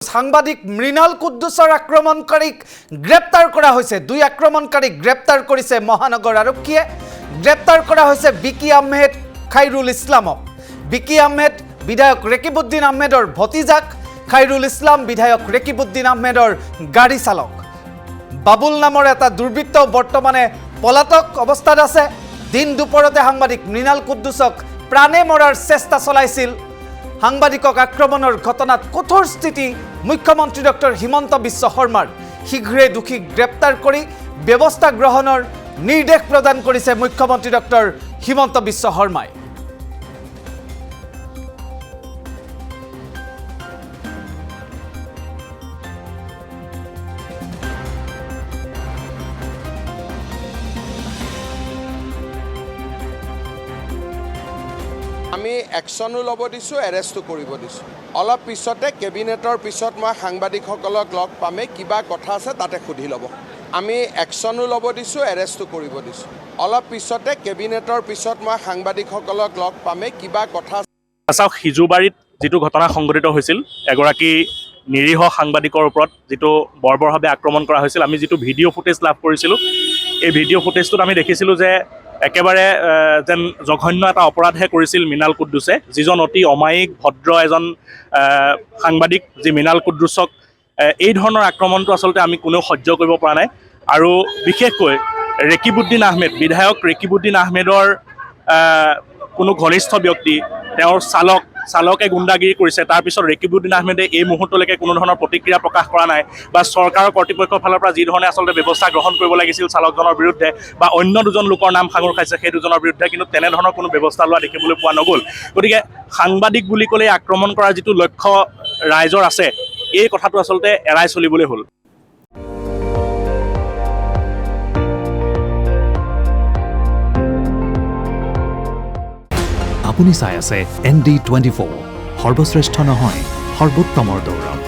সাংবাদিক মৃণাল কুদ্দুসৰ আক্ৰমণকাৰীক গ্ৰেপ্তাৰ কৰা হৈছে। দুই আক্ৰমণকাৰীক গ্ৰেপ্তাৰ কৰিছে মহানগৰ আৰক্ষীয়ে। গ্ৰেপ্তাৰ কৰা হৈছে বিকি আহমেদ, খাইৰুল ইছলামক। বিকি আহমেদ বিধায়ক ৰেকিবুদ্দিন আহমেদৰ ভতিজাক, খাইৰুল ইছলাম বিধায়ক ৰেকিবুদ্দিন আহমেদৰ গাড়ী চালক। বাবুল নামৰ এটা দুৰ্বৃত্ত বৰ্তমানে পলাতক অৱস্থাত আছে। দিন দুপৰতে সাংবাদিক মৃণাল কুদ্দুসক প্ৰাণে মৰাৰ চেষ্টা চলাইছিল। সাংবাদিকক আক্ৰমণৰ ঘটনাত কঠোৰ স্থিতি মুখ্যমন্ত্ৰী ডক্টৰ হিমন্ত বিশ্ব শৰ্মাৰ। শীঘ্ৰে দোষীক গ্ৰেপ্তাৰ কৰি ব্যৱস্থা গ্ৰহণৰ নিৰ্দেশ প্ৰদান কৰিছে মুখ্যমন্ত্ৰী ডক্টৰ হিমন্ত বিশ্ব শৰ্মাই। আমি একশনো ল'ব দিছোঁ, এৰেষ্টো কৰিব দিছোঁ। অলপ পিছতে কেবিনেটৰ পিছত মই সাংবাদিকসকলক লগ পামেই, কিবা কথা আছে তাতে সুধি ল'ব। আমি একশনো ল'ব দিছোঁ, এৰেষ্টো কৰিব দিছোঁ। অলপ পিছতে কেবিনেটৰ পিছত মই সাংবাদিকসকলক লগ পামেই, কিবা কথা আছে। চাওক, সিজুবাৰীত যিটো ঘটনা সংঘটিত হৈছিল, এগৰাকী নিৰীহ সাংবাদিকৰ ওপৰত যিটো বৰ্বৰভাৱে আক্ৰমণ কৰা হৈছিল, আমি যিটো ভিডিঅ' ফুটেজ লাভ কৰিছিলোঁ, এই ভিডিঅ' ফুটেজটোত আমি দেখিছিলোঁ যে একেবাৰে যেন জঘন্য এটা অপৰাধহে কৰিছিল মৃণাল কুদ্দুছে, যিজন অতি অমায়িক ভদ্ৰ এজন সাংবাদিক, যি মৃণাল কুদ্দুছক এই ধৰণৰ আক্ৰমণটো আচলতে আমি কোনেও সহ্য কৰিব পৰা নাই। আৰু বিশেষকৈ ৰেকিবুদ্দিন আহমেদ, বিধায়ক ৰেকিবুদ্দিন আহমেদৰ কোনো ঘনিষ্ঠ ব্যক্তি, তেওঁৰ চালকে গুণ্ডাগিৰি কৰিছে। তাৰপিছত ৰেকিবুদ্দিন আহমেদে এই মুহূৰ্তলৈকে কোনো ধৰণৰ প্ৰতিক্ৰিয়া প্ৰকাশ কৰা নাই, বা চৰকাৰৰ কৰ্তৃপক্ষৰ ফালৰ পৰা যি ধৰণে আচলতে ব্যৱস্থা গ্ৰহণ কৰিব লাগিছিল চালকজনৰ বিৰুদ্ধে, বা অন্য দুজন লোকৰ নাম সাঙুৰ খাইছে সেই দুজনৰ বিৰুদ্ধে, কিন্তু তেনেধৰণৰ কোনো ব্যৱস্থা লোৱা দেখিবলৈ পোৱা নগ'ল। গতিকে সাংবাদিক বুলি ক'লে আক্ৰমণ কৰাৰ যিটো লক্ষ্য ৰাইজৰ আছে, এই কথাটো আচলতে এৰাই চলিবলৈ হ'ল। আপুনি চাই আছে ND24, সৰ্বশ্ৰেষ্ঠ নহয়, সৰ্বোত্তমৰ দৌৰ।